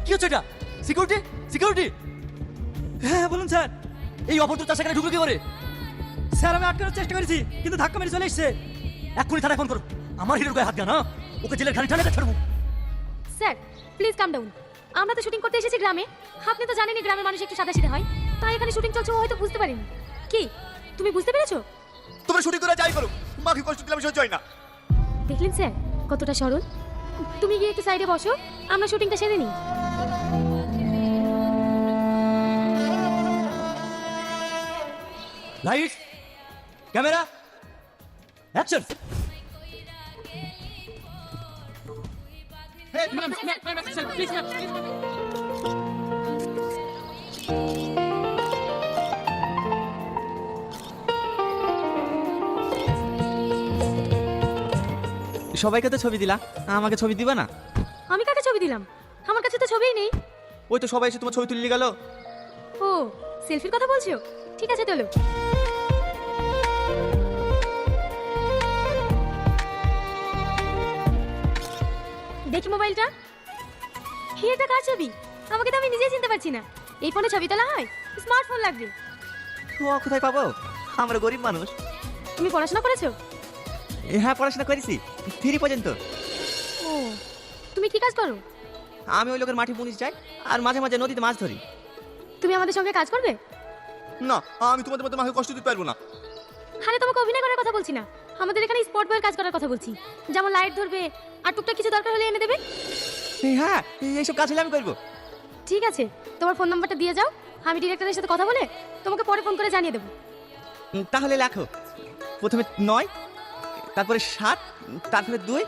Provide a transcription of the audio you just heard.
কি হচ্ছে এটা? Security security. হ্যাঁ বলুন স্যার। এই অভদ্র চাষা এখানে ঢুকলো কি করে? স্যার আমি আটকানোর চেষ্টা করেছি কিন্তু ধাক্কা মেরে চলে এসছে। এক্ষুনি থানায় ফোন করো। আমার হিরোর গায়ে হাত দেয়া না, ওকে জেলের ঘানি টানে ছাড়বো। Sir please calm down. আমরা তো শুটিং করতে এসেছি গ্রামে। আপনি তো জানেনই গ্রামের মানুষ একটু সাদাসিধে হয়, তাই এখানে শুটিং চলছে ও হয়তো বুঝতে পারেনি। কি তুমি বুঝতে পেরেছো? তোমরা শুটিং করে যাই করো, মাকে কষ্ট দিলাম সহ্য হয় না। দেখলেন স্যার কতটা সরল। তুমি গিয়ে একটু সাইডে বসো, আমরা শুটিংটা সেরে নিই। Light, camera, action. সবাইকে তো ছবি দিলা, আমাকে ছবি দিবা না? আমি কাকে ছবি দিলাম? আমার কাছে তো ছবিই নেই। ওই তো সবাই এসে তোমার ছবি তুলে গেল। ও সেলফির কথা বলছো? ঠিক আছে চলো। দেখি মোবাইলটা। এটা কার ছবি? আমাকে তো আমি নিজেই চিনতে পারছি না। এই ফোনে ছবি তোলা হয়? স্মার্টফোন লাগবে। ও কোথায় পাবো? আমরা গরিব মানুষ। তুমি পড়াশোনা করেছো? হ্যাঁ পড়াশোনা করেছি, 3 পর্যন্ত। ও তুমি কি কাজ করো? আমি ওই লোকের মাটি মুনিশ যাই আর মাঝে মাঝে নদীতে মাছ ধরি। তুমি আমাদের সঙ্গে কাজ করবে? না, আমি তোমাদের মতো মাকে কষ্ট দিতে পারবো না। আরে তোমাকে অভিনয় করার কথা বলছি না, আমাদের এখানে স্পট বয়ের কাজ করার কথা বলছি। যেমন লাইট ধরবে আর টুকটাক কিছু দরকার হলে এনে দেবে। হ্যাঁ এইসব কাজ হলে আমি করবো। ঠিক আছে, তোমার ফোন নাম্বারটা দিয়ে যাও, আমি ডিরেক্টরের সাথে কথা বলে তোমাকে পরে ফোন করে জানিয়ে দেবো। তাহলে লেখো, প্রথমে 9, তারপরে 7, তারপরে 2,